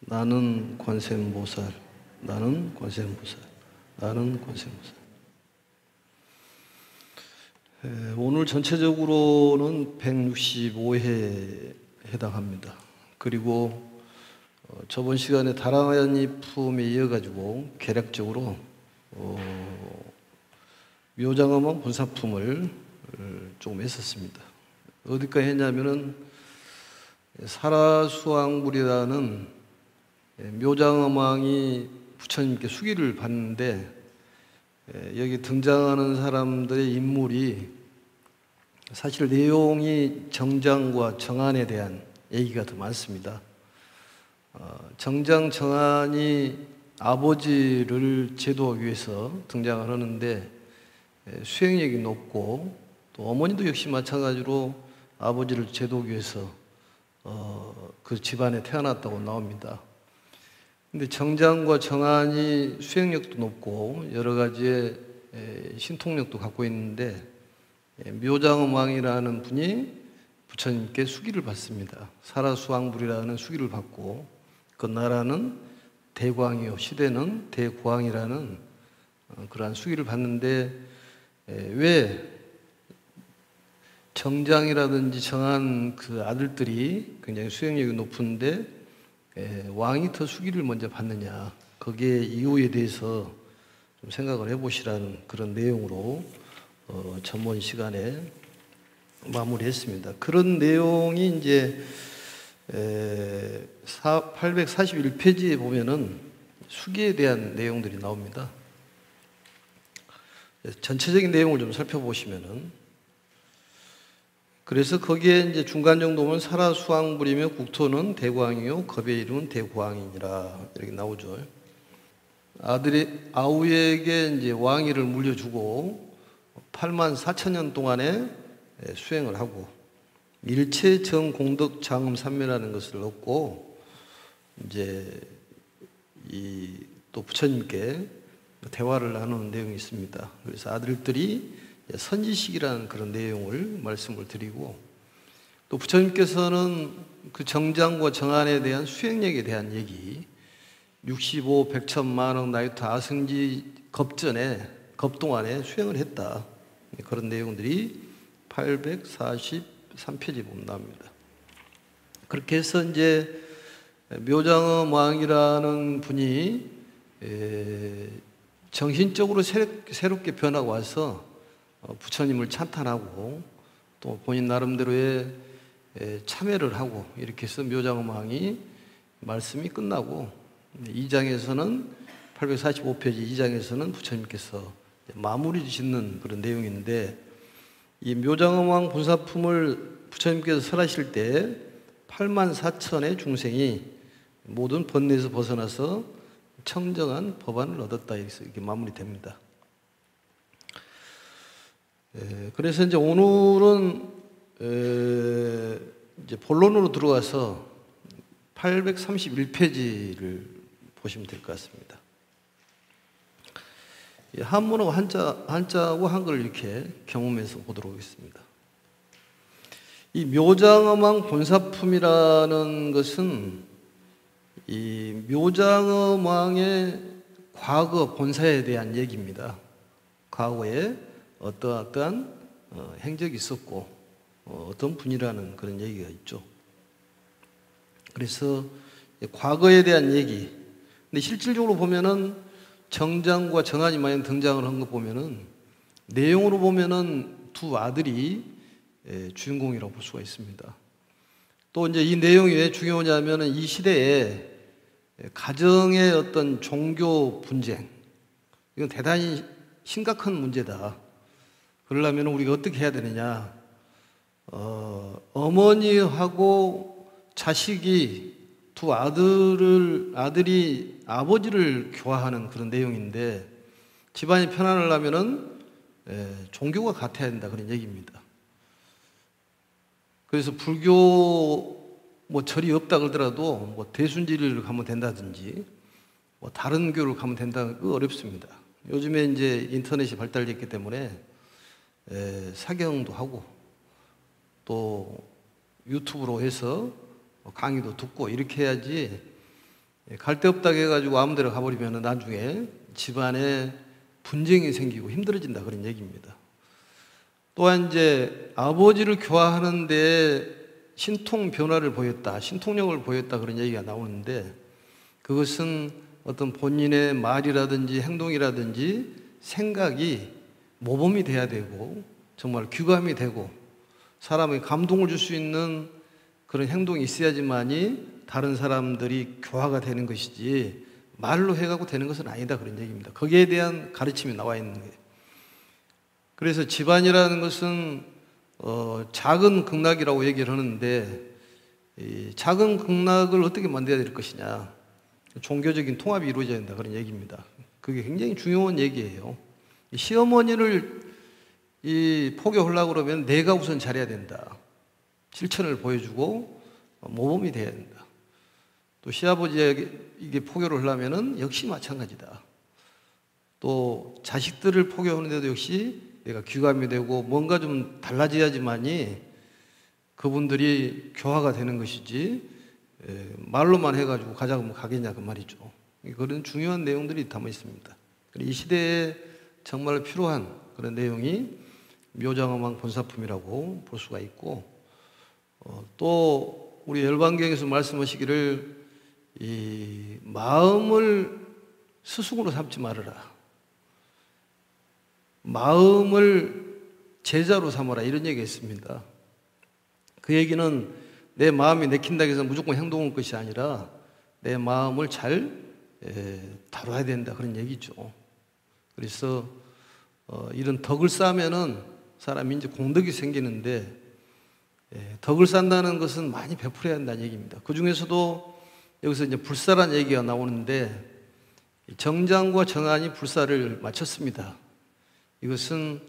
나는 관세음보살, 나는 관세음보살, 나는 관세음보살. 오늘 전체적으로는 165회에 해당합니다. 그리고 저번 시간에 다랑아연이품에 이어가지고 개략적으로 묘장엄왕 본사품을 조금 했었습니다. 어디까지 했냐면은 사라수왕불이라는 묘장엄왕이 부처님께 수기를 받는데 여기 등장하는 사람들의 인물이 사실 내용이 정장과 정안에 대한 얘기가 더 많습니다. 정장, 정안이 아버지를 제도하기 위해서 등장을 하는데 수행력이 높고 또 어머니도 역시 마찬가지로 아버지를 제도하기 위해서 그 집안에 태어났다고 나옵니다. 근데 정장과 정안이 수행력도 높고 여러 가지의 신통력도 갖고 있는데 묘장엄왕이라는 분이 부처님께 수기를 받습니다. 사라수왕불이라는 수기를 받고 그 나라는 대광이요 시대는 대구왕이라는 그러한 수기를 받는데 왜 정장이라든지 정안 그 아들들이 굉장히 수행력이 높은데 왕이 더 수기를 먼저 받느냐, 거기에 이유에 대해서 좀 생각을 해보시라는 그런 내용으로 전번 시간에 마무리했습니다. 그런 내용이 이제 841페이지에 보면은 수기에 대한 내용들이 나옵니다. 전체적인 내용을 좀 살펴보시면은 그래서 거기에 이제 중간 정도면 사라수왕불이며 국토는 대광이요 겁의 이름은 대구왕이니라 이렇게 나오죠. 아들이 아우에게 이제 왕위를 물려주고 8만 4천 년 동안에 수행을 하고 일체 정공덕 장음 삼매라는 것을 얻고 이제 또 부처님께 대화를 나누는 내용이 있습니다. 그래서 아들들이 선지식이라는 그런 내용을 말씀을 드리고 또 부처님께서는 그 정장과 정안에 대한 수행력에 대한 얘기 65, 100천, 만억, 나이트, 아승지 겁 동안에 수행을 했다. 그런 내용들이 843페이지에 보면 나옵니다. 그렇게 해서 이제 묘장엄왕이라는 분이 정신적으로 새롭게 변하고 와서 부처님을 찬탄하고 또 본인 나름대로의 참회를 하고 이렇게 해서 묘장엄왕이 말씀이 끝나고 2장에서는 845페이지 2장에서는 부처님께서 마무리 짓는 그런 내용인데 이 묘장엄왕 본사품을 부처님께서 설하실 때 8만 4천의 중생이 모든 번뇌에서 벗어나서 청정한 법안을 얻었다 이렇게 마무리됩니다. 그래서 이제 오늘은 이제 본론으로 들어가서 831페이지를 보시면 될 것 같습니다. 한문하고 한자하고 한글을 이렇게 경험해서 보도록 하겠습니다. 이 묘장엄왕 본사품이라는 것은 이 묘장엄왕의 과거 본사에 대한 얘기입니다. 과거에 어떠한 행적이 있었고 어떤 분이라는 그런 얘기가 있죠. 그래서 과거에 대한 얘기. 근데 실질적으로 보면은 정장과 정안이 많이 등장을 한 거 보면은 내용으로 보면은 두 아들이 주인공이라고 볼 수가 있습니다. 또 이제 이 내용이 왜 중요하냐면은 이 시대에 가정의 어떤 종교 분쟁, 이건 대단히 심각한 문제다. 그러려면 우리가 어떻게 해야 되느냐? 어머니하고 자식이 두 아들이 아버지를 교화하는 그런 내용인데 집안이 편안하려면은 종교가 같아야 된다 그런 얘기입니다. 그래서 불교 절이 없다 그러더라도 대순지리를 가면 된다든지 다른 교를 가면 된다 그거 어렵습니다. 요즘에 이제 인터넷이 발달됐기 때문에 사경도 하고 또 유튜브로 해서 강의도 듣고 이렇게 해야지 갈 데 없다고 해가지고 아무 데나 가버리면 나중에 집안에 분쟁이 생기고 힘들어진다 그런 얘기입니다. 또한 이제 아버지를 교화하는데 신통 변화를 보였다, 신통력을 보였다 그런 얘기가 나오는데 그것은 어떤 본인의 말이라든지 행동이라든지 생각이 모범이 돼야 되고 정말 귀감이 되고 사람에게 감동을 줄 수 있는 그런 행동이 있어야지만이 다른 사람들이 교화가 되는 것이지 말로 해가고 되는 것은 아니다 그런 얘기입니다. 거기에 대한 가르침이 나와 있는 거예요. 그래서 집안이라는 것은 작은 극락이라고 얘기를 하는데 이 작은 극락을 어떻게 만들어야 될 것이냐, 종교적인 통합이 이루어져야 된다 그런 얘기입니다. 그게 굉장히 중요한 얘기예요. 시어머니를 포교하려고 그러면 내가 우선 잘해야 된다. 실천을 보여주고 모범이 돼야 된다. 또 시아버지에게 이게 포교를 하려면은 역시 마찬가지다. 또 자식들을 포교하는데도 역시 내가 귀감이 되고 뭔가 좀 달라져야지만이 그분들이 교화가 되는 것이지 말로만 해가지고 가자고 가겠냐 그 말이죠. 그런 중요한 내용들이 담아 있습니다. 이 시대에 정말 필요한 그런 내용이 묘장엄황 본사품이라고 볼 수가 있고, 또 우리 열반경에서 말씀하시기를 이 마음을 스승으로 삼지 말아라, 마음을 제자로 삼아라 이런 얘기가 있습니다. 그 얘기는 내 마음이 내킨다고 해서 무조건 행동할 것이 아니라 내 마음을 잘 다뤄야 된다 그런 얘기죠. 그래서 이런 덕을 쌓으면은 사람이 이제 공덕이 생기는데 덕을 쌓는다는 것은 많이 베풀어야 한다는 얘기입니다. 그 중에서도 여기서 이제 불사란 얘기가 나오는데 정장과 정안이 불사를 마쳤습니다. 이것은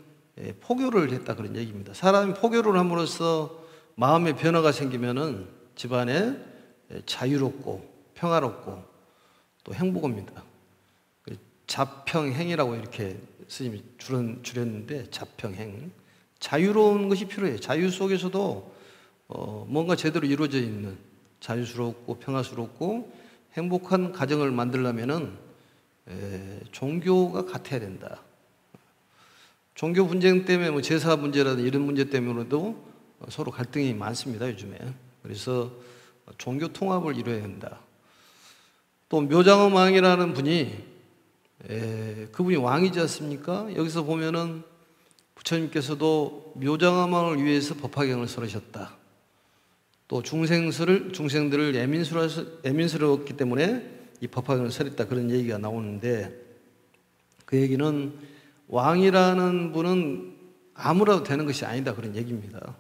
포교를 했다 그런 얘기입니다. 사람이 포교를 함으로써 마음의 변화가 생기면은 집안에 자유롭고 평화롭고 또 행복합니다. 자평행이라고 이렇게 스님이 줄였는데 자평행, 자유로운 것이 필요해요. 자유 속에서도 뭔가 제대로 이루어져 있는 자유스럽고 평화스럽고 행복한 가정을 만들려면은 종교가 같아야 된다. 종교 분쟁 때문에 뭐 제사 문제라든지 이런 문제 때문에도 서로 갈등이 많습니다, 요즘에. 그래서 종교 통합을 이루어야 된다. 또 묘장엄 왕이라는 분이 그분이 왕이지 않습니까? 여기서 보면은 부처님께서도 묘장엄 왕을 위해서 법화경을 설으셨다. 또 중생들을 예민스러웠기 때문에 이 법화경을 설했다 그런 얘기가 나오는데 그 얘기는 왕이라는 분은 아무라도 되는 것이 아니다 그런 얘기입니다.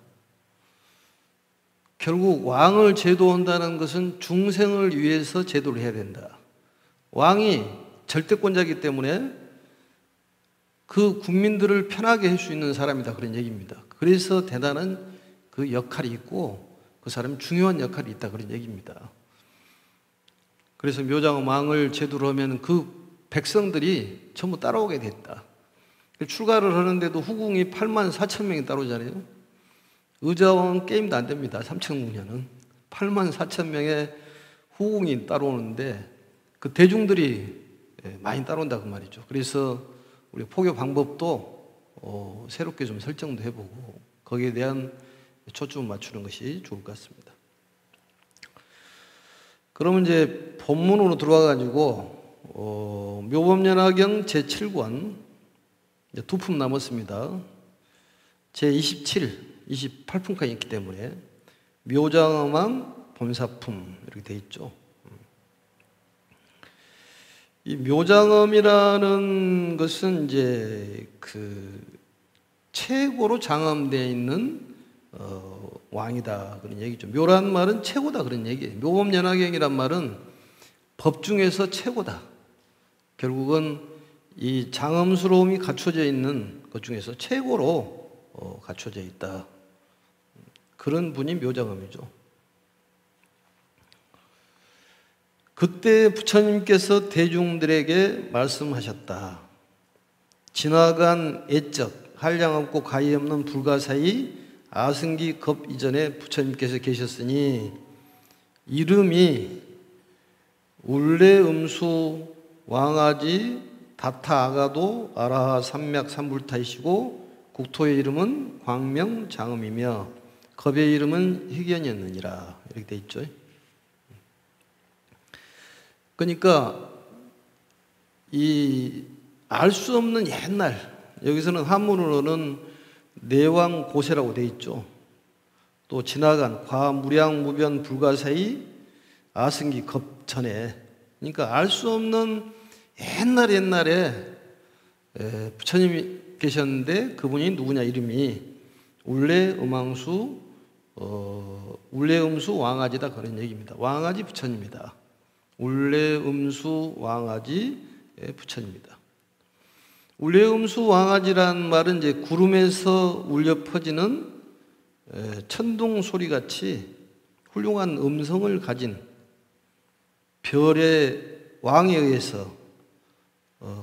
결국 왕을 제도한다는 것은 중생을 위해서 제도를 해야 된다. 왕이 절대권자이기 때문에 그 국민들을 편하게 할 수 있는 사람이다 그런 얘기입니다. 그래서 대단한 그 역할이 있고 그 사람이 중요한 역할이 있다 그런 얘기입니다. 그래서 묘장엄 왕을 제도로 하면 그 백성들이 전부 따라오게 됐다. 출가를 하는데도 후궁이 8만 4천 명이 따라오잖아요. 의자왕 게임도 안 됩니다. 3천국년은 8만 4천 명의 후궁이 따라오는데 그 대중들이 많이 따라온다 그 말이죠. 그래서 우리 포교 방법도 새롭게 좀 설정도 해보고 거기에 대한 초점을 맞추는 것이 좋을 것 같습니다. 그러면 이제 본문으로 들어와가지고 묘법연화경 제7권 이제 2품 남았습니다. 제27, 28품까지 있기 때문에 묘장엄황 본사품 이렇게 돼 있죠. 이 묘장엄이라는 것은 이제 그 최고로 장엄되어 있는 왕이다 그런 얘기죠. 묘란 말은 최고다 그런 얘기예요. 묘법연화경이란 말은 법 중에서 최고다. 결국은 이 장엄스러움이 갖춰져 있는 것 중에서 최고로 갖춰져 있다. 그런 분이 묘장엄이죠. 그때 부처님께서 대중들에게 말씀하셨다. 지나간 애적, 한량 없고 가히 없는 불가사의 아승기 겁 이전에 부처님께서 계셨으니 이름이 울레 음수 왕아지 다타 아가도 아라하 삼맥 삼불타이시고 국토의 이름은 광명장음이며 겁의 이름은 희견이었느니라. 이렇게 돼 있죠. 그러니까 이 알 수 없는 옛날, 여기서는 한문으로는 내왕고세라고 돼 있죠. 또 지나간 과무량무변 불가사의 아승기 겁전에, 그러니까 알 수 없는 옛날에 부처님이 계셨는데 그분이 누구냐, 이름이 울레음왕수 울레음수 왕아지다, 그런 얘기입니다. 왕아지 부처님이다. 울레음수 왕아지 부처님이다. 울레음수 왕아지란 말은 이제 구름에서 울려 퍼지는 천둥 소리 같이 훌륭한 음성을 가진 별의 왕에 의해서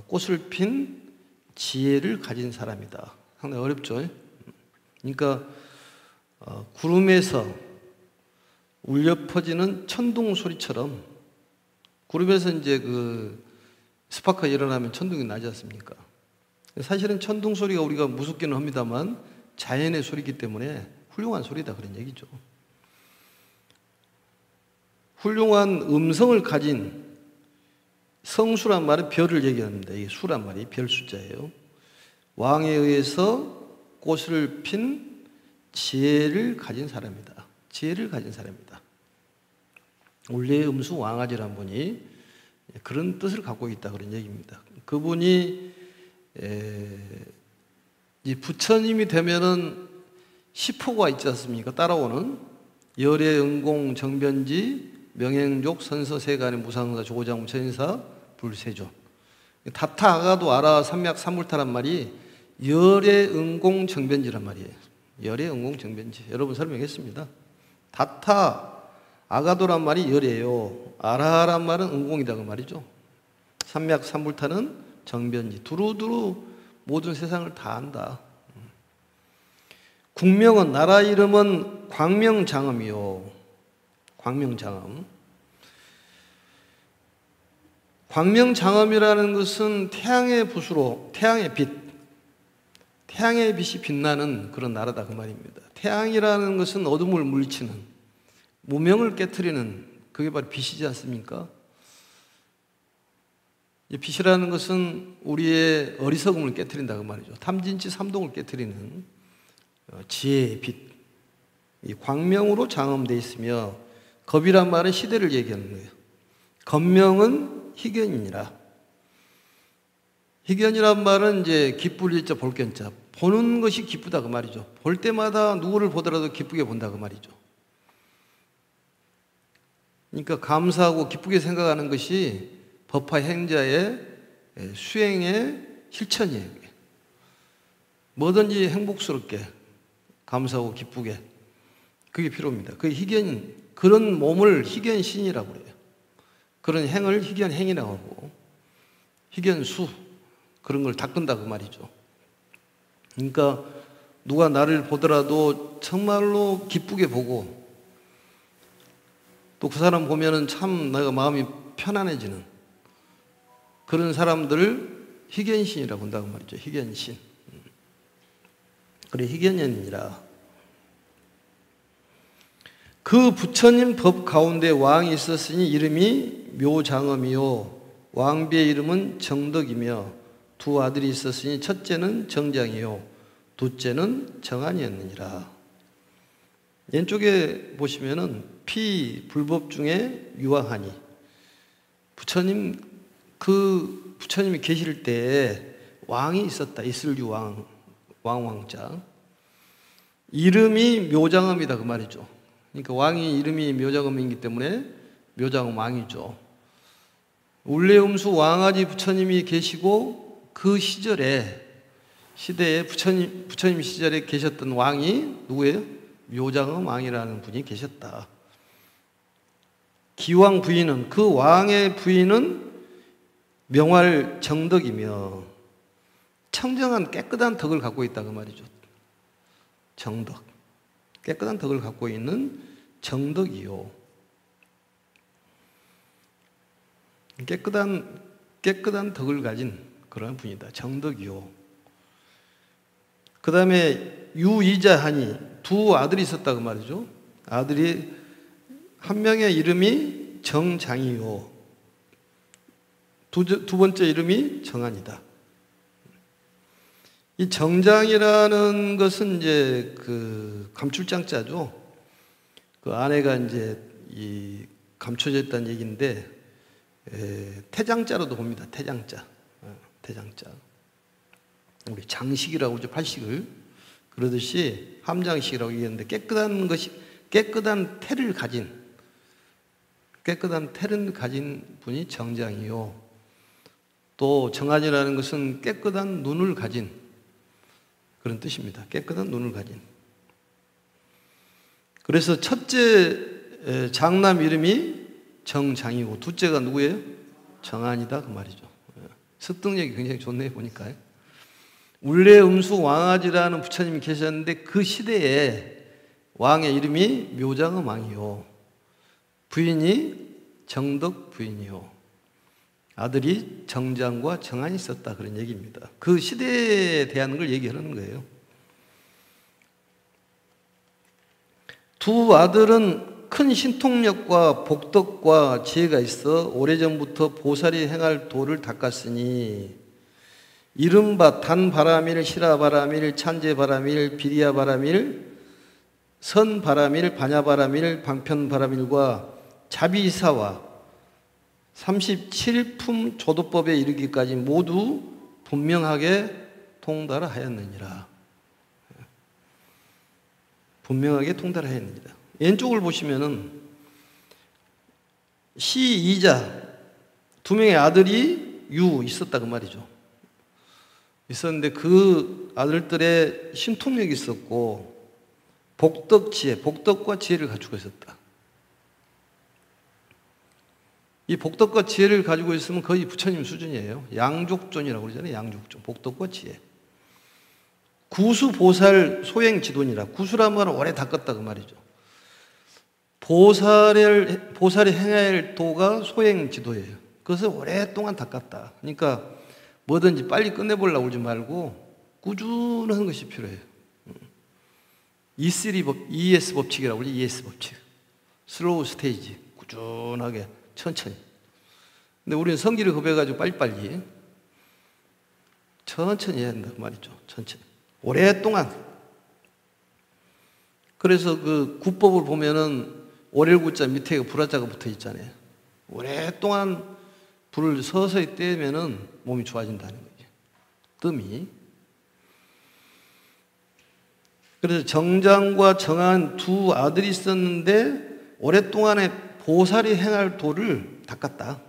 꽃을 핀 지혜를 가진 사람이다. 상당히 어렵죠. 그러니까 구름에서 울려 퍼지는 천둥 소리처럼, 구름에서 이제 그 스파크가 일어나면 천둥이 나지 않습니까? 사실은 천둥 소리가 우리가 무섭기는 합니다만 자연의 소리이기 때문에 훌륭한 소리다, 그런 얘기죠. 훌륭한 음성을 가진, 성수란 말은 별을 얘기합니다. 이게 수란 말이 별 숫자예요. 왕에 의해서 꽃을 핀 지혜를 가진 사람이다. 지혜를 가진 사람이다. 울레 음수 왕아지란 분이 그런 뜻을 갖고 있다, 그런 얘기입니다. 그분이 이 부처님이 되면은 10호가 있지 않습니까? 따라오는 열애 응공 정변지 명행족 선서 세간의 무상사 조고장 무천인사 불세존. 다타 아가도 아라 삼맥 삼불타란 말이 열애 응공 정변지란 말이에요. 열애 응공 정변지. 여러분 설명했습니다. 다타 아가도란 말이 열애요. 아라란 말은 응공이다, 그 말이죠. 삼맥 삼불타는 정변지. 두루두루 모든 세상을 다 안다. 국명은, 나라 이름은 광명장엄이요. 광명장엄. 광명장엄이라는 것은 태양의 붓으로, 태양의 빛, 태양의 빛이 빛나는 그런 나라다, 그 말입니다. 태양이라는 것은 어둠을 물리치는, 무명을 깨트리는, 그게 바로 빛이지 않습니까? 이 빛이라는 것은 우리의 어리석음을 깨트린다, 그 말이죠. 탐진치 삼동을 깨트리는 지혜의 빛. 이 광명으로 장엄되어 있으며, 겁이란 말은 시대를 얘기하는 거예요. 겁명은 희견이니라. 희견이란 말은 이제 기쁠 일자 볼견자, 보는 것이 기쁘다, 그 말이죠. 볼 때마다 누구를 보더라도 기쁘게 본다, 그 말이죠. 그러니까 감사하고 기쁘게 생각하는 것이 법화 행자의 수행의 실천이에요. 뭐든지 행복스럽게, 감사하고 기쁘게, 그게 필요합니다. 그게 희견, 그런 몸을 희견신이라고 그래요. 그런 행을 희견행이라고 하고, 희견수, 그런 걸 닦는다, 그 말이죠. 그러니까 누가 나를 보더라도 정말로 기쁘게 보고, 또 그 사람 보면은 참 내가 마음이 편안해지는 그런 사람들을 희견신이라고 한다고 말이죠. 희견신. 그래, 희견연이라. 그 부처님 법 가운데 왕이 있었으니 이름이 묘장엄이요, 왕비의 이름은 정덕이며, 두 아들이 있었으니 첫째는 정장이요, 둘째는 정안이었느니라. 왼쪽에 보시면은 피 불법 중에 유아하니, 부처님, 그 부처님이 계실 때에 왕이 있었다. 이슬유 왕, 왕왕자. 이름이 묘장엄이다, 그 말이죠. 그러니까 왕이 이름이 묘장엄이기 때문에 묘장엄 왕이죠. 울레음수 왕아지 부처님이 계시고, 그 시대에 부처님 시절에 계셨던 왕이 누구예요? 묘장엄 왕이라는 분이 계셨다. 기왕 부인은, 그 왕의 부인은 명활 정덕이며 청정한 깨끗한 덕을 갖고 있다, 그 말이죠. 정덕, 깨끗한 덕을 갖고 있는 정덕이요. 깨끗한 덕을 가진 그런 분이다. 정덕이요. 그 다음에 유이자 하니 두 아들이 있었다고 말이죠. 아들이 한 명의 이름이 정장이요. 두 번째 이름이 정한이다. 이 정장이라는 것은 이제 그 감출장자죠. 그 아내가 이제 이 감춰져 있다는 얘기인데, 태장자로도 봅니다. 태장자. 태장자. 우리 장식이라고 그러죠. 팔식을. 그러듯이 함장식이라고 얘기하는데 깨끗한 태를 가진 분이 정장이요. 또 정한이라는 것은 깨끗한 눈을 가진 그런 뜻입니다. 깨끗한 눈을 가진. 그래서 첫째 장남 이름이 정장이고 둘째가 누구예요? 정한이다 그 말이죠. 습득력이 굉장히 좋네요 보니까. 울레음수 왕아지라는 부처님이 계셨는데 그 시대에 왕의 이름이 묘장의 왕이요. 부인이 정덕 부인이요. 아들이 정장과 정한이 있었다 그런 얘기입니다. 그 시대에 대한 걸 얘기하는 거예요. 두 아들은 큰 신통력과 복덕과 지혜가 있어 오래전부터 보살이 행할 도를 닦았으니 이른바 단바라밀, 시라바라밀, 찬제바라밀, 비리야바라밀, 선바라밀, 반야바라밀, 방편바라밀과 자비사와 37품 조도법에 이르기까지 모두 분명하게 통달하였느니라. 분명하게 통달하였느니라. 왼쪽을 보시면은 시이자 두 명의 아들이 있었다 그 말이죠. 있었는데 그 아들들의 신통력이 있었고 복덕과 지혜를 가지고 있었다. 이 복덕과 지혜를 가지고 있으면 거의 부처님 수준이에요. 양족존이라고 그러잖아요. 양족존. 복덕과 지혜. 구수보살 소행지도니라. 구수란 말은 오래 닦았다 그 말이죠. 보살이 행할 도가 소행지도예요. 그것을 오랫동안 닦았다. 그러니까 뭐든지 빨리 끝내보려고 그러지 말고 꾸준한 것이 필요해요. ES 법칙이라고 그러죠. ES 법칙. 슬로우 스테이지. 꾸준하게 천천히. 근데 우리는 성질을 급해가지고 빨리빨리 천천히 해야 한다 그 말이죠. 천천히. 오랫동안. 그래서 그 구법을 보면은 오렐구자 밑에 불화자가 붙어 있잖아요. 오랫동안 불을 서서히 떼면은 몸이 좋아진다는 거죠. 뜸이. 그래서 정장과 정한 두 아들이 있었는데 오랫동안에 보살이 행할 도를 닦았다.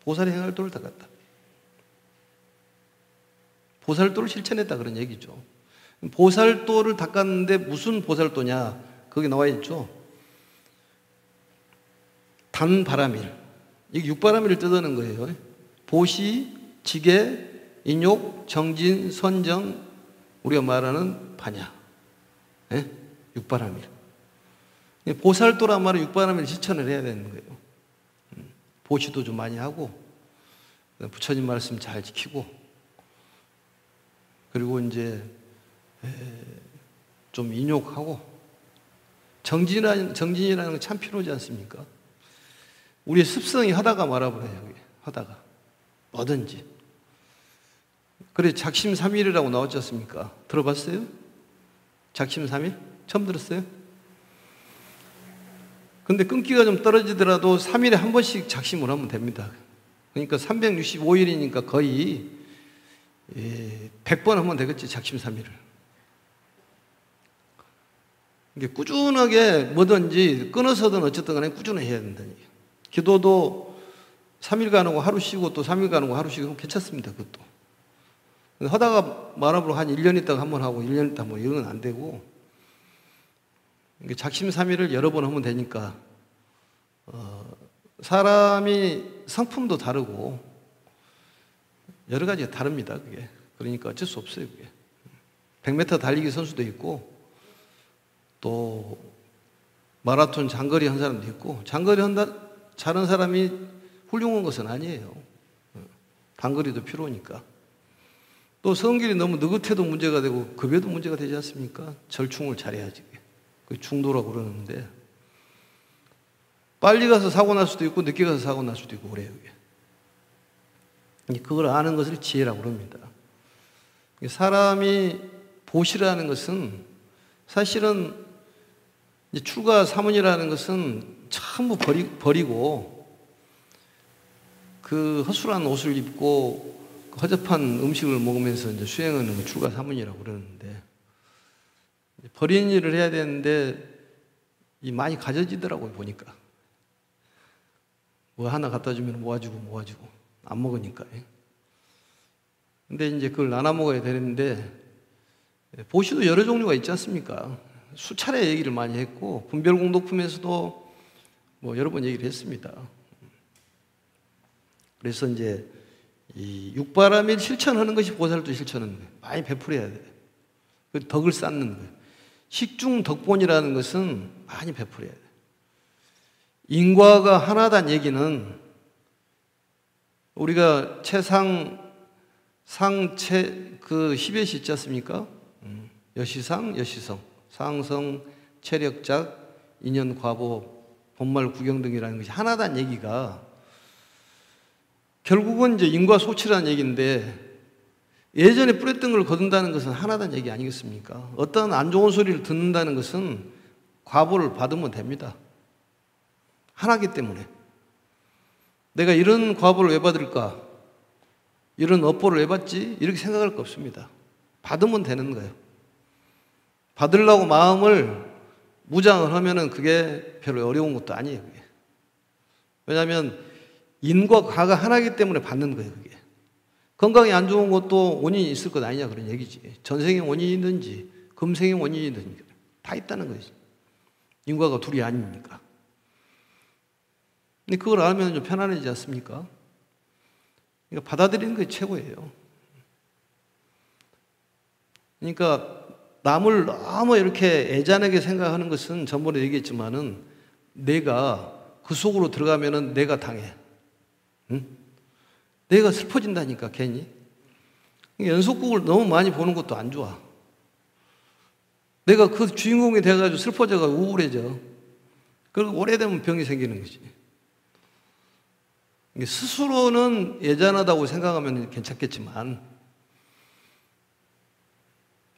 보살이 행할 도를 닦았다. 보살도를 실천했다 그런 얘기죠. 보살도를 닦았는데 무슨 보살도냐? 거기 나와 있죠. 단바라밀. 이게 육바라밀을 뜻하는 거예요. 보시, 지계, 인욕, 정진, 선정, 우리가 말하는 반야. 예? 육바라밀. 보살도란 말은 육바라밀 실천을 해야 되는 거예요. 보시도 좀 많이 하고 부처님 말씀 잘 지키고 그리고 이제 좀 인욕하고 정진이라는 건 참 필요하지 않습니까? 우리의 습성이 하다가 말아버려요. 하다가 뭐든지. 그래 작심삼일이라고 나왔지 않습니까? 들어봤어요? 작심삼일? 처음 들었어요? 근데 끊기가 좀 떨어지더라도 3일에 한 번씩 작심을 하면 됩니다. 그러니까 365일이니까 거의 100번 하면 되겠지, 작심 3일을. 이게 꾸준하게 뭐든지 끊어서든 어쨌든 간에 꾸준히 해야 된다는 얘기예요. 기도도 3일간 하고 하루 쉬고 또 3일간 하고 하루 쉬고 괜찮습니다, 그것도. 하다가 말아보러 한 1년 있다가 한 번 하고 1년 있다가 뭐 이런 건 안 되고 작심삼일을 여러 번 하면 되니까 사람이 성품도 다르고 여러 가지가 다릅니다. 그게 그러니까 어쩔 수 없어요. 그게 100m 달리기 선수도 있고 또 마라톤 장거리 한 사람도 있고 장거리 잘하는 사람이 훌륭한 것은 아니에요. 단거리도 필요하니까. 또 성길이 너무 느긋해도 문제가 되고 급여도 문제가 되지 않습니까? 절충을 잘해야지. 그 중도라고 그러는데 빨리 가서 사고 날 수도 있고 늦게 가서 사고 날 수도 있고 그래요. 그걸 아는 것을 지혜라고 그럽니다. 사람이 보시라는 것은 사실은 출가 사문이라는 것은 전부 버리고 그 허술한 옷을 입고 허접한 음식을 먹으면서 이제 수행하는 게 출가 사문이라고 그러는데 버리는 일을 해야 되는데 많이 가져지더라고요, 보니까. 뭐 하나 갖다 주면 모아주고 안 먹으니까. 근데 이제 그걸 나눠 먹어야 되는데 보시도 여러 종류가 있지 않습니까? 수차례 얘기를 많이 했고 분별공덕품에서도 뭐 여러 번 얘기를 했습니다. 그래서 이제 이 육바라밀 실천하는 것이 보살도 실천하는 거예요. 많이 베풀어야 돼요. 그 덕을 쌓는 거예요. 식중덕본이라는 것은 많이 베풀어야 돼요. 인과가 하나다는 얘기는 우리가 그 십여시 있지 않습니까? 여시상, 여시성, 상성, 체력작, 인연, 과보, 본말, 구경 등이라는 것이 하나다는 얘기가 결국은 이제 인과 소치라는 얘기인데 예전에 뿌렸던 걸 거둔다는 것은 하나다는 얘기 아니겠습니까? 어떤 안 좋은 소리를 듣는다는 것은 과보를 받으면 됩니다. 하나기 때문에. 내가 이런 과보를 왜 받을까? 이런 업보를 왜 받지? 이렇게 생각할 거 없습니다. 받으면 되는 거예요. 받으려고 마음을 무장을 하면은 그게 별로 어려운 것도 아니에요. 그게. 왜냐하면 인과 과가 하나이기 때문에 받는 거예요. 그게. 건강이 안 좋은 것도 원인이 있을 것 아니냐 그런 얘기지. 전생의 원인이 있는지 금생의 원인이 있는지 다 있다는 거지. 인과가 둘이 아닙니까? 근데 그걸 알면 좀 편안해지지 않습니까? 그러니까 받아들이는 게 최고예요. 그러니까 남을 너무 이렇게 애잔하게 생각하는 것은 전번에 얘기했지만은 내가 그 속으로 들어가면은 내가 당해. 응? 내가 슬퍼진다니까 괜히. 연속극을 너무 많이 보는 것도 안 좋아. 내가 그 주인공이 돼가지고 슬퍼져가 우울해져. 그리고 오래되면 병이 생기는 거지. 스스로는 애잔하다고 생각하면 괜찮겠지만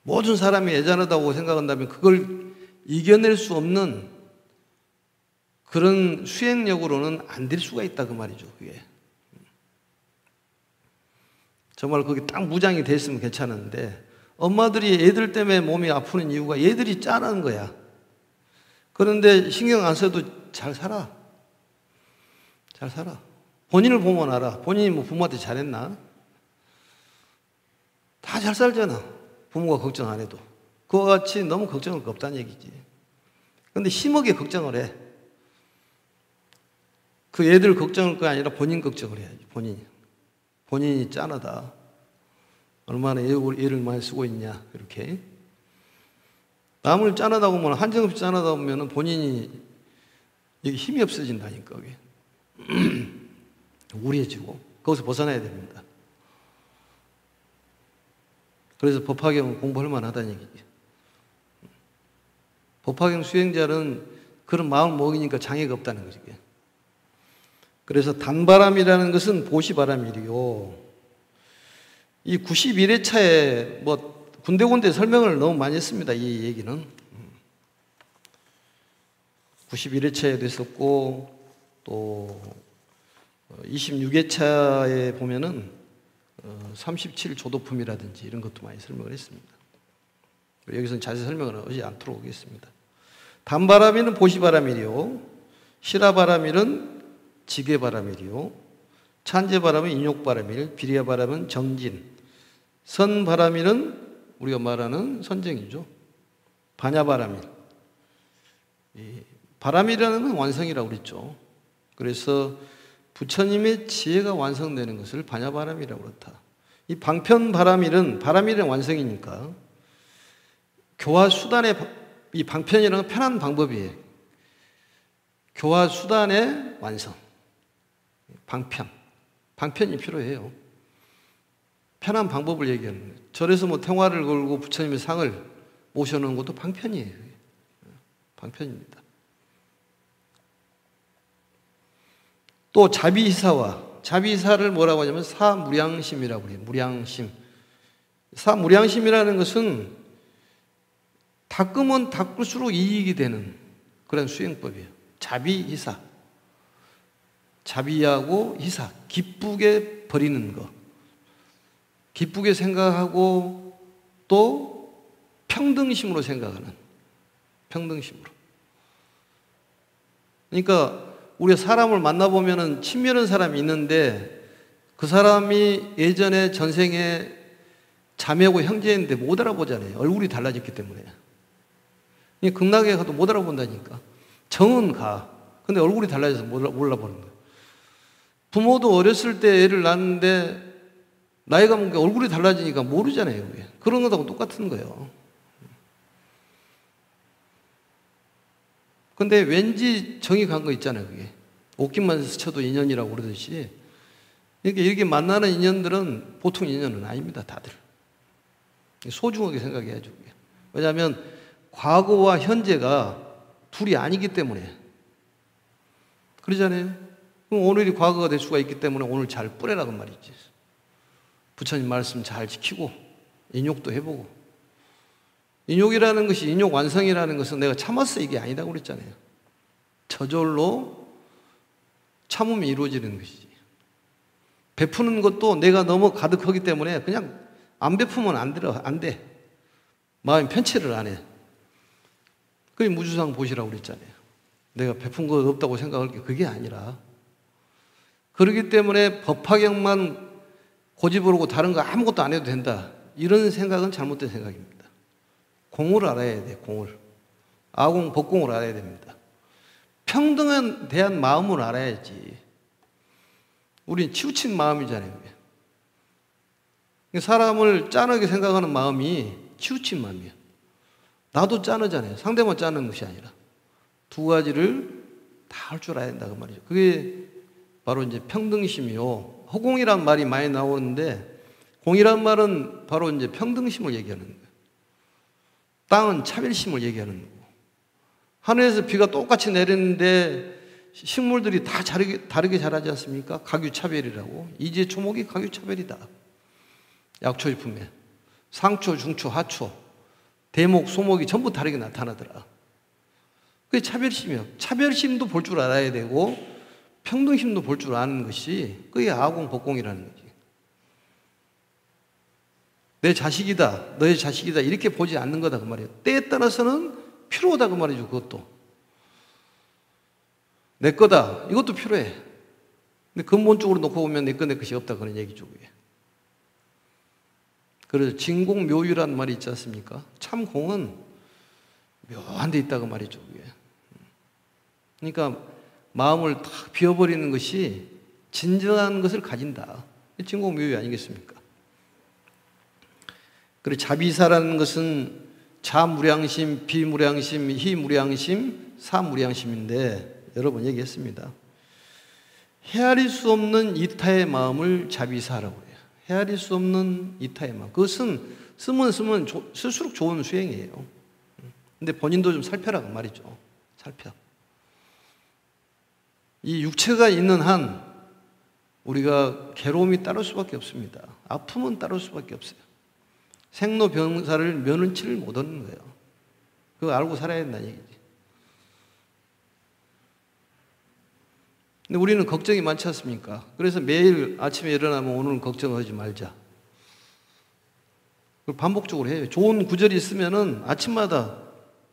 모든 사람이 애잔하다고 생각한다면 그걸 이겨낼 수 없는 그런 수행력으로는 안 될 수가 있다 그 말이죠. 그게. 정말 거기 딱 무장이 돼 있으면 괜찮은데 엄마들이 애들 때문에 몸이 아프는 이유가 얘들이 짠한 거야. 그런데 신경 안 써도 잘 살아. 잘 살아. 본인을 보면 알아. 본인이 뭐 부모한테 잘했나? 다 잘 살잖아. 부모가 걱정 안 해도. 그와 같이 너무 걱정할 거 없다는 얘기지. 그런데 심하게 걱정을 해. 그 애들 걱정할 거 아니라 본인 걱정을 해야지. 본인이 짠하다. 얼마나 애를 많이 쓰고 있냐. 이렇게. 남을 짠하다고 보면 한정없이 짠하다 보면 본인이 여기 힘이 없어진다니까. 그게. 우울해지고 거기서 벗어나야 됩니다. 그래서 법화경 공부할 만하다는 얘기죠. 법화경 수행자는 그런 마음을 먹이니까 장애가 없다는 거죠. 그래서 단바람이라는 것은 보시바람이요. 이 91회차에 뭐 군데군데 설명을 너무 많이 했습니다. 이 얘기는. 91회차에도 있었고 또 26회차에 보면은 37조도품이라든지 이런 것도 많이 설명을 했습니다. 여기서는 자세히 설명을 하지 않도록 하겠습니다. 단바람일은 보시바람이요. 시라바람일은 지게바람이요. 찬제바람은 인욕바람일, 비리야바람은 정진, 선바람일은 우리가 말하는 선정이죠. 반야바람일. 바람이라는 건 완성이라고 그랬죠. 그래서 부처님의 지혜가 완성되는 것을 반야바람이라고 그렇다. 이 방편바람일은 바람일은 완성이니까 교화 수단의 이 방편이라는 건 편한 방법이에요. 교화 수단의 완성. 방편이 필요해요. 편한 방법을 얘기하는 거예요. 절에서 뭐 통화를 걸고 부처님의 상을 모셔놓은 것도 방편이에요. 방편입니다. 또 자비사를 뭐라고 하냐면 사무량심이라고 해요. 무량심. 사무량심이라는 것은 닦으면 닦을수록 이익이 되는 그런 수행법이에요. 자비희사. 자비하고 희사. 기쁘게 버리는 거. 기쁘게 생각하고 또 평등심으로 생각하는. 평등심으로. 그러니까 우리가 사람을 만나보면 친밀한 사람이 있는데 그 사람이 예전에 전생에 자매고 형제인데 못 알아보잖아요. 얼굴이 달라졌기 때문에. 극락에 가도 못 알아본다니까. 정은 가. 근데 얼굴이 달라져서 몰라보는 거예요. 부모도 어렸을 때 애를 낳았는데 나이가 먹으니까 얼굴이 달라지니까 모르잖아요. 그게. 그런 것하고 똑같은 거예요. 근데 왠지 정이 간 거 있잖아요. 그게. 옷깃만 스쳐도 인연이라고 그러듯이. 그러니까 이렇게 만나는 인연들은 보통 인연은 아닙니다. 다들. 소중하게 생각해야죠. 그게. 왜냐하면 과거와 현재가 둘이 아니기 때문에. 그러잖아요. 그럼 오늘이 과거가 될 수가 있기 때문에 오늘 잘 뿌려라고 말이지. 부처님 말씀 잘 지키고 인욕도 해보고. 인욕이라는 것이, 인욕 완성이라는 것은 내가 참았어 이게 아니다고 그랬잖아요. 저절로 참음이 이루어지는 것이지. 베푸는 것도 내가 너무 가득하기 때문에 그냥 안 베푸면 안 돼. 마음이 편치를 안 해. 그게 무주상 보시라고 그랬잖아요. 내가 베푼 거 없다고 생각할 게 그게 아니라. 그렇기 때문에 법화경만 고집을 하고 다른 거 아무것도 안 해도 된다. 이런 생각은 잘못된 생각입니다. 공을 알아야 돼, 공을. 아공, 법공을 알아야 됩니다. 평등에 대한 마음을 알아야지. 우린 치우친 마음이잖아요. 사람을 짠하게 생각하는 마음이 치우친 마음이에요. 나도 짠하잖아요. 상대만 짠한 것이 아니라. 두 가지를 다 할 줄 알아야 된다, 그 말이죠. 그게 바로 이제 평등심이요. 허공이란 말이 많이 나오는데, 공이란 말은 바로 이제 평등심을 얘기하는 거예요. 땅은 차별심을 얘기하는 거고. 하늘에서 비가 똑같이 내리는데 식물들이 다 다르게 자라지 않습니까? 각유차별이라고. 이제 초목이 각유차별이다. 약초식품에 상초, 중초, 하초, 대목, 소목이 전부 다르게 나타나더라. 그게 차별심이요. 차별심도 볼 줄 알아야 되고 평등심도 볼 줄 아는 것이 그게 아공, 법공이라는 거지. 내 자식이다, 너의 자식이다 이렇게 보지 않는 거다 그 말이에요. 때에 따라서는 필요하다 그 말이죠. 그것도 내 거다 이것도 필요해. 근데 근본적으로 놓고 보면 내 것이 없다 그런 얘기죠. 그게. 그래서 진공묘유라는 말이 있지 않습니까? 참 공은 묘한 데 있다고 말이죠. 그게. 그러니까 마음을 탁 비워버리는 것이 진정한 것을 가진다. 진공묘유 아니겠습니까? 그리고 자비사라는 것은 자무량심, 비무량심, 희무량심, 사무량심인데 여러 번 얘기했습니다. 헤아릴 수 없는 이타의 마음을 자비사라고 해요. 헤아릴 수 없는 이타의 마음. 그것은 쓰면 쓸수록 좋은 수행이에요. 근데 본인도 좀 살펴라고 말이죠. 살펴. 이 육체가 있는 한 우리가 괴로움이 따를 수밖에 없습니다. 아픔은 따를 수밖에 없어요. 생로병사를 면은치를 못 얻는 거예요. 그거 알고 살아야 된다는 얘기지. 근데 우리는 걱정이 많지 않습니까? 그래서 매일 아침에 일어나면 오늘은 걱정하지 말자. 그걸 반복적으로 해요. 좋은 구절이 있으면은 아침마다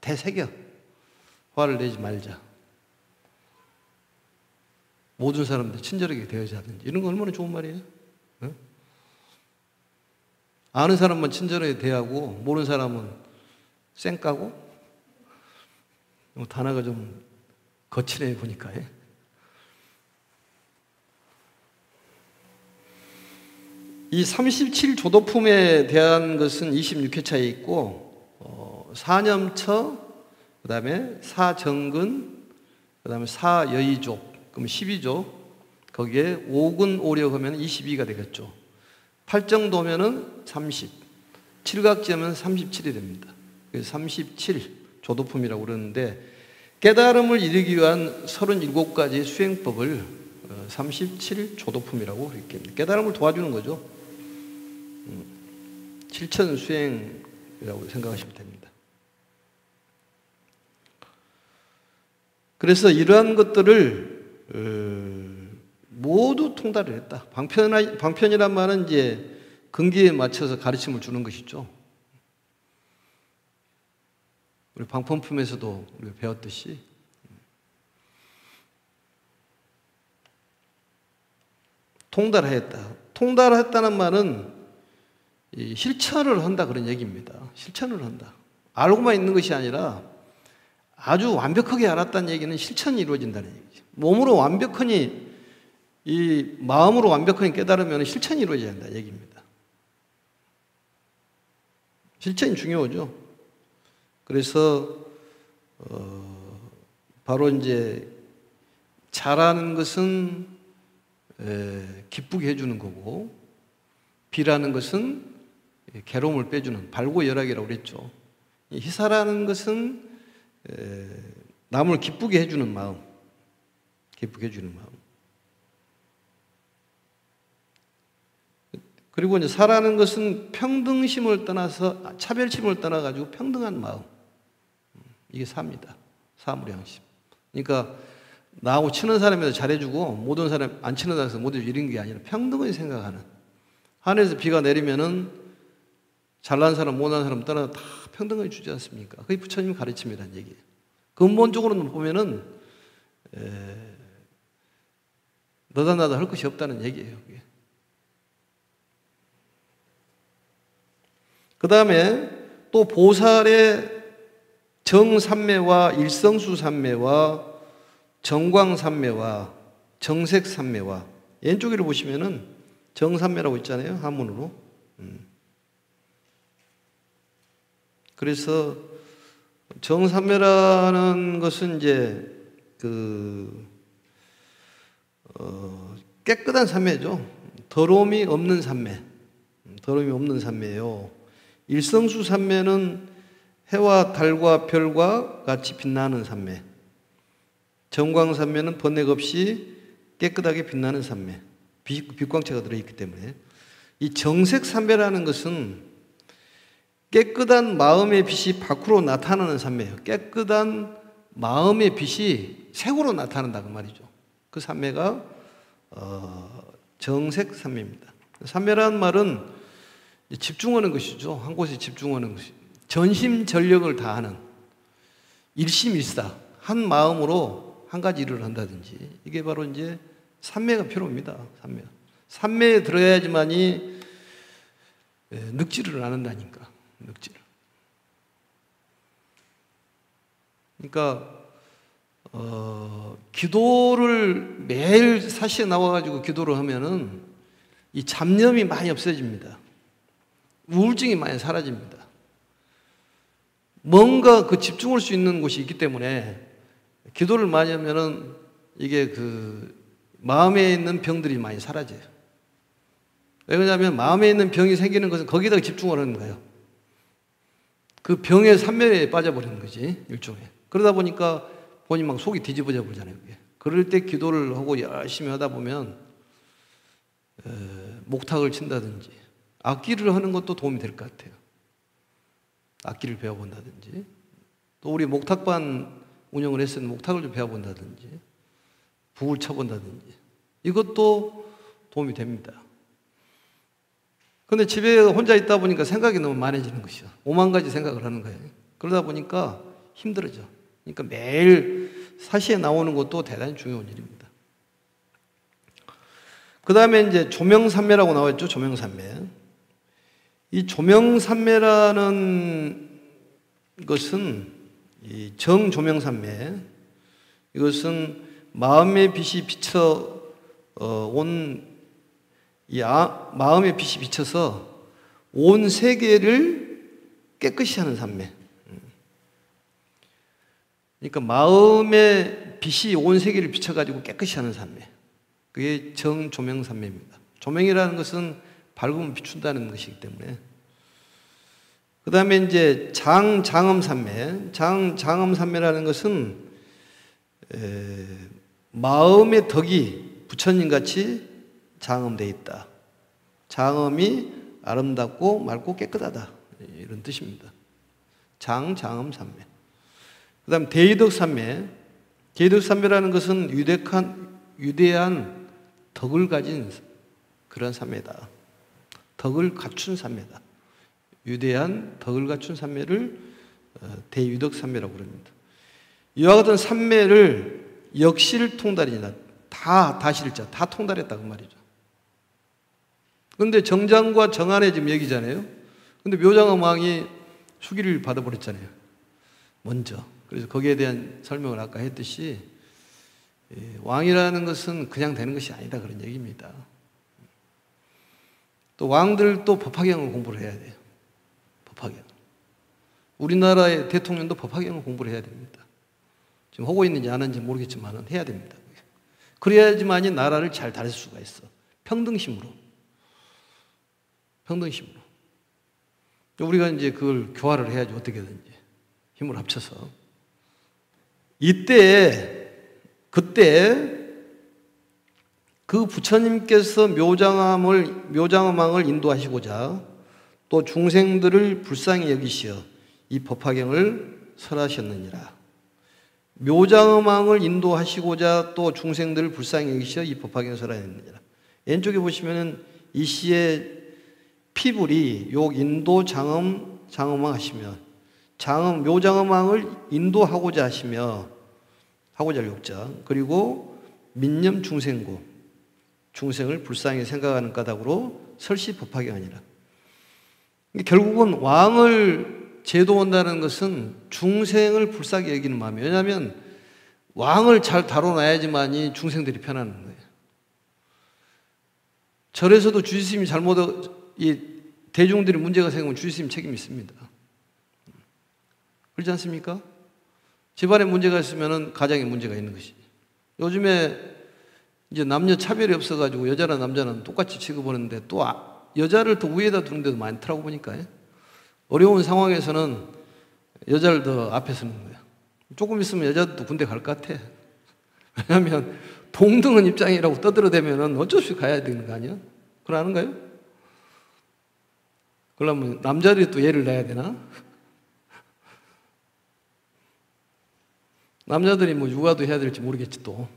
되새겨. 화를 내지 말자. 모든 사람들 친절하게 대하지 않는지. 이런 거 얼마나 좋은 말이에요? 네? 아는 사람만 친절하게 대하고 모르는 사람은 쌩까고 단어가 좀 거칠해 보니까. 이 37조도품에 대한 것은 26회차에 있고 사념처, 그 다음에 사정근, 그 다음에 사여의족, 그럼 12조, 거기에 5근 5력 하면 22가 되겠죠. 팔정도면은 30, 칠각지하면 37이 됩니다. 그래서 37 조도품이라고 그러는데, 깨달음을 이루기 위한 37가지 수행법을 37 조도품이라고 그렇게 깨달음을 도와주는 거죠. 실천 수행이라고 생각하시면 됩니다. 그래서 이러한 것들을 모두 통달을 했다. 방편이란 말은 이제 근기에 맞춰서 가르침을 주는 것이죠. 우리 방편품에서도 우리가 배웠듯이 통달하였다. 통달했다는 말은 실천을 한다 그런 얘기입니다. 실천을 한다. 알고만 있는 것이 아니라 아주 완벽하게 알았다는 얘기는 실천이 이루어진다는 얘기죠. 몸으로 완벽하니, 이 마음으로 완벽하게 깨달으면 실천이 이루어져야 한다는 얘기입니다. 실천이 중요하죠. 그래서 바로 이제 잘하는 것은 기쁘게 해주는 거고, 비라는 것은 괴로움을 빼주는 발고열악이라고 그랬죠. 희사라는 것은 남을 기쁘게 해주는 마음, 기쁘게 해주는 마음. 그리고 이제 사라는 것은 평등심을 떠나서, 차별심을 떠나가지고 평등한 마음. 이게 사입니다. 사무량심. 그러니까 나하고 친한 사람에도 잘해주고 모든 사람 안 친한 사람에서 못 해주고 이런 게 아니라 평등을 생각하는. 하늘에서 비가 내리면은 잘난 사람, 못난 사람 떠나서 다 평등하게 주지 않습니까? 그게 부처님 가르침이라는 얘기예요. 근본적으로는 보면은 너다 나다 할 것이 없다는 얘기예요. 그게. 그 다음에 또 보살의 정삼매와 일성수삼매와 정광삼매와 정색삼매와, 왼쪽으로 보시면은 정삼매라고 있잖아요. 한문으로. 그래서 정삼매라는 것은 이제 깨끗한 삼매죠. 더러움이 없는 삼매. 더러움이 없는 삼매예요. 일성수 삼매는 해와 달과 별과 같이 빛나는 삼매. 정광 삼매는 번뇌 없이 깨끗하게 빛나는 삼매. 빛광체가 들어있기 때문에. 이 정색 삼매라는 것은 깨끗한 마음의 빛이 밖으로 나타나는 삼매예요. 깨끗한 마음의 빛이 색으로 나타난다 그 말이죠. 그 삼매가 정색 삼매입니다. 삼매라는 말은 집중하는 것이죠. 한 곳에 집중하는 것이. 전심전력을 다하는, 일심일사, 한 마음으로 한 가지 일을 한다든지, 이게 바로 이제 삼매가 필요합니다. 삼매에 들어야지만이 늙지를 않는다니까. 늙지를. 그러니까 기도를 매일 사시에 나와가지고 기도를 하면은 이 잡념이 많이 없어집니다. 우울증이 많이 사라집니다. 뭔가 그 집중할 수 있는 곳이 있기 때문에 기도를 많이 하면은 이게 그 마음에 있는 병들이 많이 사라져요. 왜냐하면 마음에 있는 병이 생기는 것은 거기다가 집중을 하는 거예요. 그 병의 삼매에 빠져버리는 거지, 일종의. 그러다 보니까 본인 막 속이 뒤집어져 버리잖아요. 그게. 그럴 때 기도를 하고 열심히 하다 보면 목탁을 친다든지 악기를 하는 것도 도움이 될 것 같아요. 악기를 배워본다든지, 또 우리 목탁반 운영을 했으면 목탁을 좀 배워본다든지, 북을 쳐본다든지, 이것도 도움이 됩니다. 근데 집에 혼자 있다 보니까 생각이 너무 많아지는 것이죠. 5만 가지 생각을 하는 거예요. 그러다 보니까 힘들어져. 그러니까 매일 사시에 나오는 것도 대단히 중요한 일입니다. 그 다음에 이제 조명삼매라고 나왔죠. 조명삼매. 이 조명삼매라는 것은 이 정조명삼매, 이것은 마음의 빛이 비쳐 마음의 빛이 비쳐서 온 세계를 깨끗이 하는 삼매. 그러니까 마음의 빛이 온 세계를 비춰가지고 깨끗이 하는 삼매. 그게 정조명삼매입니다. 조명이라는 것은 밝으면 비춘다는 것이기 때문에. 그 다음에 이제 장음삼매. 장음삼매라는 것은 마음의 덕이 부처님 같이 장음되어 있다. 장음이 아름답고 맑고 깨끗하다. 이런 뜻입니다. 장음삼매. 그 다음 대의덕삼매. 대의덕삼매라는 것은 위대한 덕을 가진 그런 삼매다. 덕을 갖춘 삼매다. 위대한 덕을 갖춘 삼매를 대위덕삼매라고 그럽니다. 이와 같은 삼매를 역실통달이다. 다실자, 다 통달했다 그 말이죠. 그런데 정장과 정안에 지금 얘기잖아요. 근데 묘장엄 왕이 수기를 받아버렸잖아요. 먼저. 그래서 거기에 대한 설명을 아까 했듯이 왕이라는 것은 그냥 되는 것이 아니다 그런 얘기입니다. 또 왕들도 법화경을 공부를 해야 돼요. 법화경. 우리나라의 대통령도 법화경을 공부를 해야 됩니다. 지금 하고 있는지 안 하는지 모르겠지만 해야 됩니다. 그래야지만이 나라를 잘 다릴 수가 있어. 평등심으로. 평등심으로. 우리가 이제 그걸 교화를 해야지 어떻게든지 힘을 합쳐서. 그때 그 부처님께서 묘장엄왕을 인도하시고자 또 중생들을 불쌍히 여기시어 이 법화경을 설하셨느니라. 묘장엄왕을 인도하시고자 또 중생들을 불쌍히 여기시어 이 법화경을 설하셨느니라. 왼쪽에 보시면은 이 시의 피불이 요 인도 장엄왕 하시며 묘장엄왕을 인도하고자 하시며 하고자 할 욕자 그리고 민념 중생구 중생을 불쌍히 생각하는 까닭으로 설시 법화경 아니라. 결국은 왕을 제도한다는 것은 중생을 불쌍히 여기는 마음이에요. 왜냐하면 왕을 잘 다뤄놔야지만이 중생들이 편안한 거예요. 절에서도 주지스님이 대중들이 문제가 생기면 주지스님 책임이 있습니다. 그렇지 않습니까? 집안에 문제가 있으면 가정에 문제가 있는 것이. 요즘에 이제 남녀 차별이 없어가지고 여자나 남자는 똑같이 취급하는데 또 여자를 더 위에다 두는 데도 많더라고 보니까. 어려운 상황에서는 여자를 더 앞에 서는 거야. 조금 있으면 여자도 군대 갈 것 같아. 왜냐하면 동등한 입장이라고 떠들어대면 어쩔 수 없이 가야 되는 거 아니야? 그러는가요? 그러면 남자들이 또 예를 내야 되나? 남자들이 뭐 육아도 해야 될지 모르겠지 또.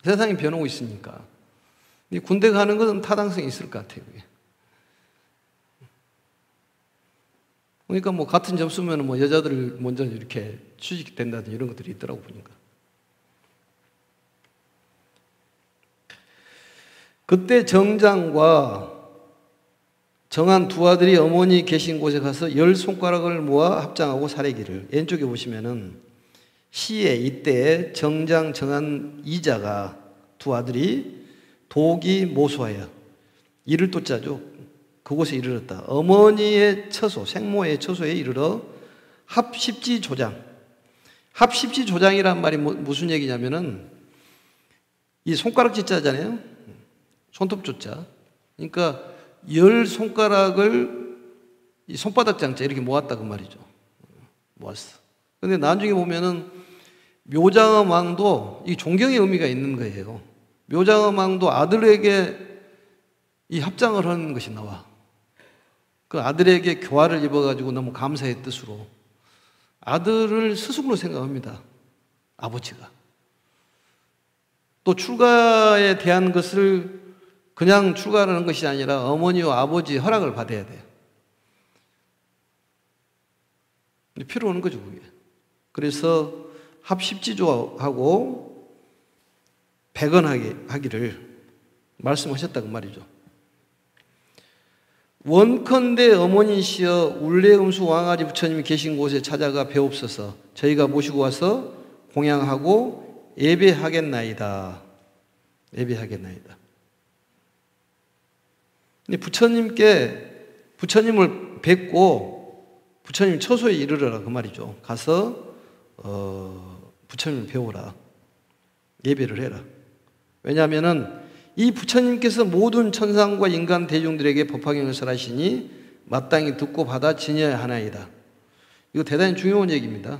세상이 변하고 있으니까. 군대 가는 것은 타당성이 있을 것 같아요. 그게. 그러니까 뭐 같은 점수면 뭐 여자들 먼저 이렇게 취직된다든지 이런 것들이 있더라고 보니까. 그때 정장과 정한 두 아들이 어머니 계신 곳에 가서 10손가락을 모아 합장하고 사례기를. 왼쪽에 보시면은 시에 이때 정장 정한 이자가 두 아들이 도기 모수하여 이를 또 짜죠. 그곳에 이르렀다. 어머니의 처소, 생모의 처소에 이르러 합십지 조장. 합십지 조장이란 말이 무슨 얘기냐면은 이 손가락지 자잖아요. 손톱조자. 그러니까 10손가락을 이 손바닥 장자 이렇게 모았다 그 말이죠. 모았어. 근데 나중에 보면은 묘장엄 왕도 이 존경의 의미가 있는 거예요. 묘장엄 왕도 아들에게 이 합장을 하는 것이 나와. 그 아들에게 교화를 입어가지고 너무 감사의 뜻으로 아들을 스승으로 생각합니다. 아버지가. 또 출가에 대한 것을 그냥 출가하는 것이 아니라 어머니와 아버지의 허락을 받아야 돼요. 필요 없는 거죠, 그게. 그래서 합십지조하고 백언하기를 말씀하셨다고 말이죠. 원컨대 어머니시여 울레음수 왕아지 부처님이 계신 곳에 찾아가 배옵소서. 저희가 모시고 와서 공양하고 예배하겠나이다. 예배하겠나이다. 부처님을 뵙고 부처님 처소에 이르러라 그 말이죠. 가서 부처님을 배우라. 예배를 해라. 왜냐하면은 이 부처님께서 모든 천상과 인간 대중들에게 법화경을 설하시니 마땅히 듣고 받아 지녀야 하나이다. 이거 대단히 중요한 얘기입니다.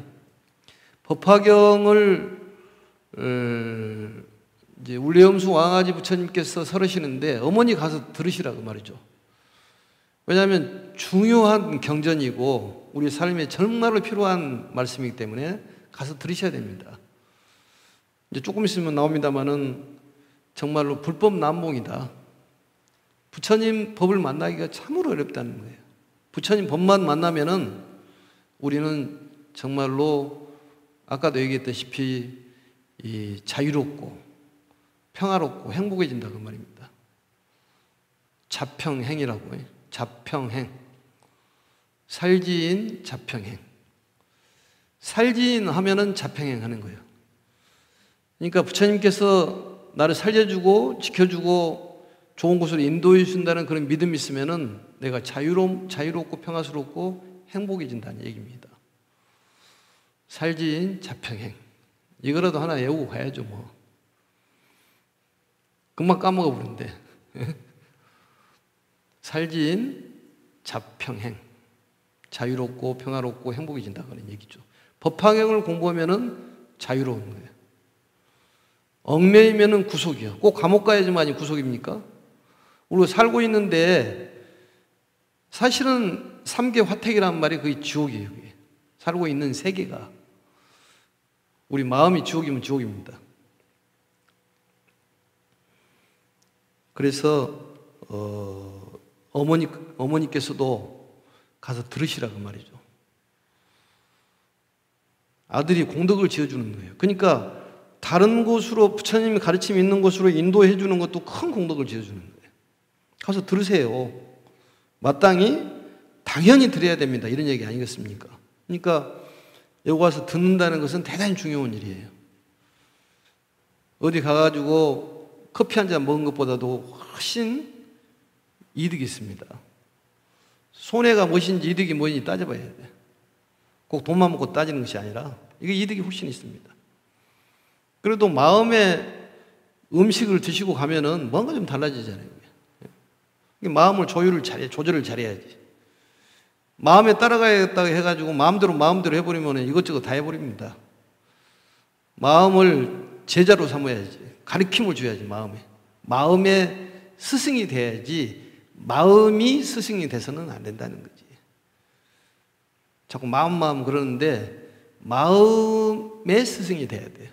법화경을 이제 울레엄수 왕아지 부처님께서 설하시는데 어머니 가서 들으시라고 말이죠. 왜냐하면 중요한 경전이고 우리 삶에 정말로 필요한 말씀이기 때문에 가서 들으셔야 됩니다. 이제 조금 있으면 나옵니다만은 정말로 불법 난몽이다. 부처님 법을 만나기가 참으로 어렵다는 거예요. 부처님 법만 만나면은 우리는 정말로 아까도 얘기했다시피 이 자유롭고 평화롭고 행복해진다고 말입니다. 자평행이라고 해요. 자평행. 살지인 자평행. 살지인 하면은 자평행 하는 거예요. 그러니까 부처님께서 나를 살려주고 지켜주고 좋은 곳으로 인도해 준다는 그런 믿음이 있으면은 내가 자유롭고 평화스럽고 행복해진다는 얘기입니다. 살지인 자평행. 이거라도 하나 외우고 가야죠, 뭐. 금방 까먹어 버리는데. 살지인 자평행. 자유롭고 평화롭고 행복해진다는 얘기죠. 법화경을 공부하면은 자유로운 거예요. 얽매이면은 구속이요. 꼭 감옥 가야지만이 구속입니까? 우리가 살고 있는데 사실은 삼계 화택이라는 말이 거의 지옥이에요. 그게. 살고 있는 세계가. 우리 마음이 지옥이면 지옥입니다. 그래서 어머니께서도 가서 들으시라고 말이죠. 아들이 공덕을 지어주는 거예요. 그러니까 다른 곳으로 부처님이 가르침이 있는 곳으로 인도해 주는 것도 큰 공덕을 지어주는 거예요. 가서 들으세요. 마땅히 당연히 들어야 됩니다. 이런 얘기 아니겠습니까? 그러니까 여기 와서 듣는다는 것은 대단히 중요한 일이에요. 어디 가가지고 커피 한 잔 먹은 것보다도 훨씬 이득이 있습니다. 손해가 무엇인지 이득이 무엇인지 따져봐야 돼. 꼭 돈만 먹고 따지는 것이 아니라 이게 이득이 훨씬 있습니다. 그래도 마음에 음식을 드시고 가면은 뭔가 좀 달라지잖아요. 마음을 조절을 잘해야지. 마음에 따라가야겠다고 해가지고 마음대로 해버리면 이것저것 다 해버립니다. 마음을 제자로 삼아야지. 가르침을 줘야지, 마음에. 마음의 스승이 돼야지 마음이 스승이 돼서는 안 된다는 거지. 자꾸 마음 그러는데 마음의 스승이 돼야 돼요.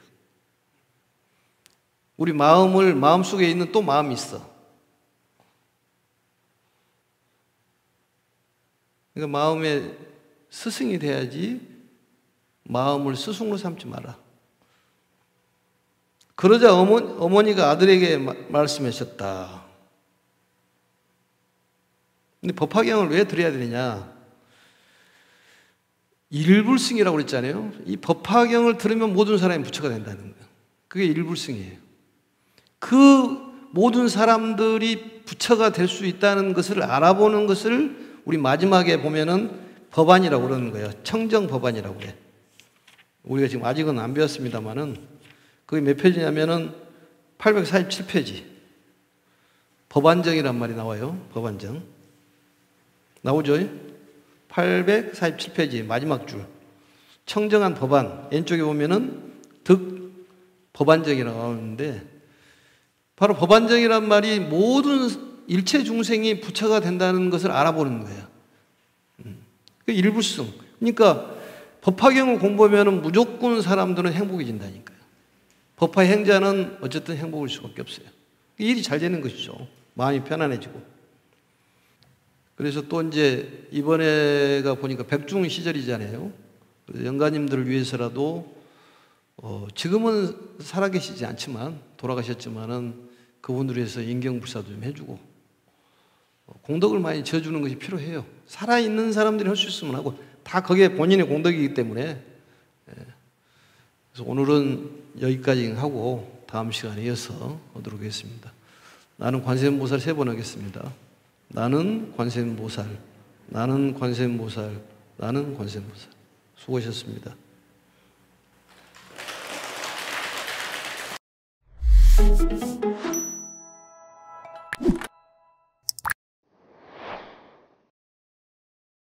우리 마음속에 있는 또 마음이 있어. 그러니까 마음의 스승이 돼야지 마음을 스승으로 삼지 마라. 그러자 어머니가 아들에게 말씀하셨다. 근데 법화경을 왜 들어야 되느냐? 일불승이라고 그랬잖아요. 이 법화경을 들으면 모든 사람이 부처가 된다는 거예요. 그게 일불승이에요. 그 모든 사람들이 부처가 될 수 있다는 것을 알아보는 것을 우리 마지막에 보면은 법안이라고 그러는 거예요. 청정법안이라고 그래. 우리가 지금 아직은 안 배웠습니다만은 그게 몇 페이지냐면은 847페이지. 법안정이란 말이 나와요. 법안정. 나오죠? 847페이지 마지막 줄. 청정한 법안. 왼쪽에 보면은 득 법안정이라고 나오는데 바로 법안정이란 말이 모든 일체 중생이 부처가 된다는 것을 알아보는 거예요. 일불승. 그러니까 법화경을 공부하면 무조건 사람들은 행복해진다니까요. 법화 행자는 어쨌든 행복할 수밖에 없어요. 일이 잘 되는 것이죠. 마음이 편안해지고. 그래서 또 이제 이번에가 보니까 백중 시절이잖아요. 그래서 영가님들을 위해서라도 지금은 살아계시지 않지만 돌아가셨지만은 그분들을 위해서 인경불사도 좀 해주고 공덕을 많이 지어주는 것이 필요해요. 살아있는 사람들이 할 수 있으면 하고 다 그게 본인의 공덕이기 때문에. 그래서 오늘은 여기까지 하고 다음 시간에 이어서 하도록 하겠습니다. 나는 관세음보살 3번 하겠습니다. 나는 관세음보살, 나는 관세음보살, 나는 관세음보살. 수고하셨습니다.